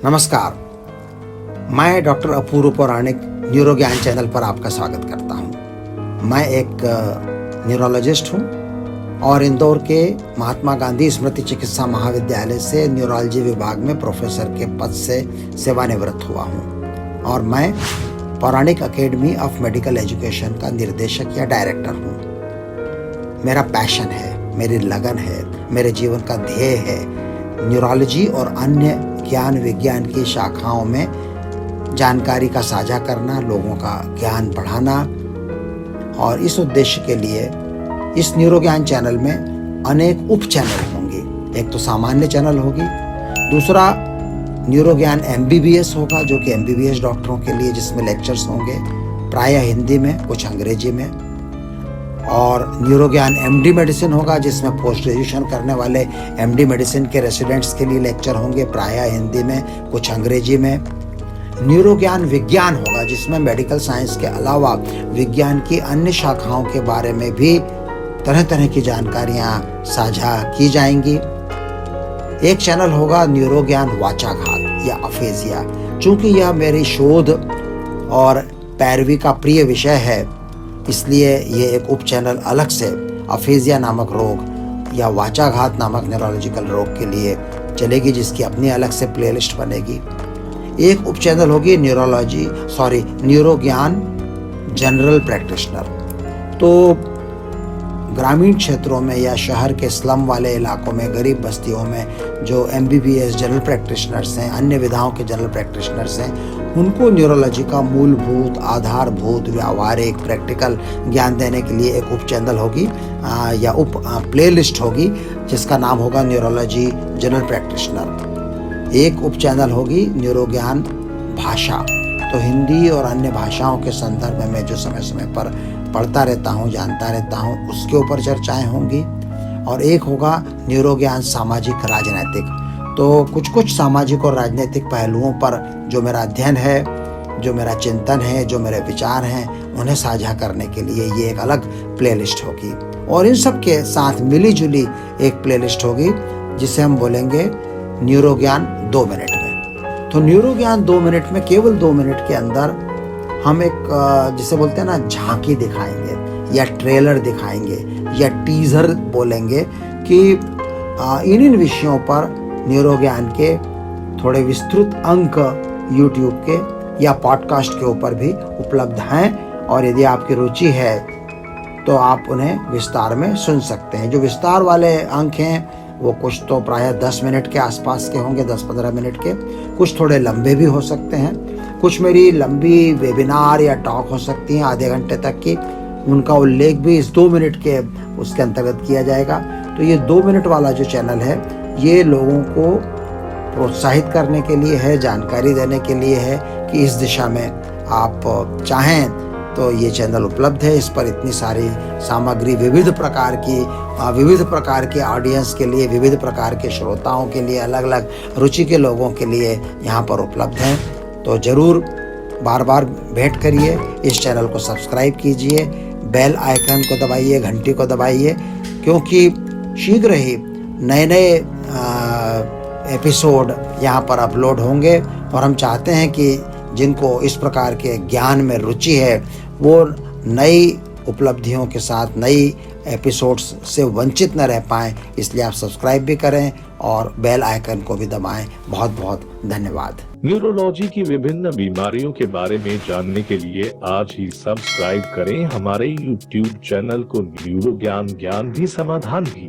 नमस्कार, मैं डॉक्टर अपूर्व पौराणिक न्यूरोज्ञान चैनल पर आपका स्वागत करता हूं। मैं एक न्यूरोलॉजिस्ट हूं और इंदौर के महात्मा गांधी स्मृति चिकित्सा महाविद्यालय से न्यूरोलॉजी विभाग में प्रोफेसर के पद से सेवानिवृत्त हुआ हूं और मैं पौराणिक अकेडमी ऑफ मेडिकल एजुकेशन का निर्देशक या डायरेक्टर हूं। मेरा पैशन है, मेरी लगन है, मेरे जीवन का ध्येय है न्यूरोलॉजी और अन्य ज्ञान विज्ञान की शाखाओं में जानकारी का साझा करना, लोगों का ज्ञान बढ़ाना। और इस उद्देश्य के लिए इस न्यूरोज्ञान चैनल में अनेक उप चैनल होंगे। एक तो सामान्य चैनल होगी, दूसरा न्यूरोज्ञान MBBS होगा जो कि MBBS डॉक्टरों के लिए, जिसमें लेक्चर्स होंगे प्रायः हिंदी में, कुछ अंग्रेजी में। और न्यूरोज्ञान MD मेडिसिन होगा जिसमें पोस्ट ग्रेजुएशन करने वाले MD मेडिसिन के रेसिडेंट्स के लिए लेक्चर होंगे प्रायः हिंदी में, कुछ अंग्रेजी में। न्यूरोज्ञान विज्ञान होगा जिसमें मेडिकल साइंस के अलावा विज्ञान की अन्य शाखाओं के बारे में भी तरह तरह की जानकारियां साझा की जाएंगी। एक चैनल होगा न्यूरोज्ञान वाचाघात या अफेजिया। चूंकि यह मेरी शोध और पैरवी का प्रिय विषय है, इसलिए ये एक उप चैनल अलग से अफेजिया नामक रोग या वाचाघात नामक न्यूरोलॉजिकल रोग के लिए चलेगी, जिसकी अपनी अलग से प्लेलिस्ट बनेगी। एक उप चैनल होगी न्यूरोज्ञान जनरल प्रैक्टिशनर। तो ग्रामीण क्षेत्रों में या शहर के स्लम वाले इलाकों में, गरीब बस्तियों में जो MBBS जनरल प्रैक्टिशनर्स हैं, अन्य विधाओं के जनरल प्रैक्टिशनर्स हैं, उनको न्यूरोलॉजी का मूलभूत, आधारभूत, व्यावहारिक, प्रैक्टिकल ज्ञान देने के लिए एक उप चैनल होगी या उप प्लेलिस्ट होगी जिसका नाम होगा न्यूरोलॉजी जनरल प्रैक्टिशनर। एक उप चैनल होगी न्यूरोज्ञान भाषा। तो हिंदी और अन्य भाषाओं के संदर्भ में जो समय समय पर पढ़ता रहता हूँ, जानता रहता हूँ, उसके ऊपर चर्चाएं होंगी। और एक होगा न्यूरोज्ञान सामाजिक राजनैतिक। तो कुछ सामाजिक और राजनीतिक पहलुओं पर जो मेरा अध्ययन है, जो मेरा चिंतन है, जो मेरे विचार हैं, उन्हें साझा करने के लिए ये एक अलग प्लेलिस्ट होगी। और इन सब के साथ मिली जुली एक प्लेलिस्ट होगी जिसे हम बोलेंगे न्यूरोज्ञान 2 मिनट में। तो न्यूरोज्ञान 2 मिनट में, केवल 2 मिनट के अंदर हम एक जिसे बोलते हैं ना, झांकी दिखाएंगे या ट्रेलर दिखाएंगे या टीजर बोलेंगे कि इन विषयों पर न्यूरोज्ञान के थोड़े विस्तृत अंक YouTube के या पॉडकास्ट के ऊपर भी उपलब्ध हैं। और यदि आपकी रुचि है तो आप उन्हें विस्तार में सुन सकते हैं। जो विस्तार वाले अंक हैं वो कुछ तो प्रायः 10 मिनट के आसपास के होंगे, 10-15 मिनट के। कुछ थोड़े लंबे भी हो सकते हैं। कुछ मेरी लंबी वेबिनार या टॉक हो सकती हैं आधे घंटे तक की, उनका उल्लेख भी इस 2 मिनट के उसके अंतर्गत किया जाएगा। तो ये 2 मिनट वाला जो चैनल है, ये लोगों को प्रोत्साहित करने के लिए है, जानकारी देने के लिए है कि इस दिशा में आप चाहें तो ये चैनल उपलब्ध है। इस पर इतनी सारी सामग्री विविध प्रकार के ऑडियंस के लिए, विविध प्रकार के श्रोताओं के लिए, अलग अलग रुचि के लोगों के लिए यहाँ पर उपलब्ध हैं। तो ज़रूर बार बार भेंट करिए, इस चैनल को सब्सक्राइब कीजिए, बेल आइकन को दबाइए, घंटी को दबाइए, क्योंकि शीघ्र ही नए एपिसोड यहाँ पर अपलोड होंगे। और हम चाहते हैं कि जिनको इस प्रकार के ज्ञान में रुचि है वो नई उपलब्धियों के साथ, नई एपिसोड्स से वंचित न रह पाएँ। इसलिए आप सब्सक्राइब भी करें और बेल आइकन को भी दबाएं। बहुत बहुत धन्यवाद। न्यूरोलॉजी की विभिन्न बीमारियों के बारे में जानने के लिए आज ही सब्सक्राइब करें हमारे YouTube चैनल को, न्यूरो ज्ञान भी समाधान भी।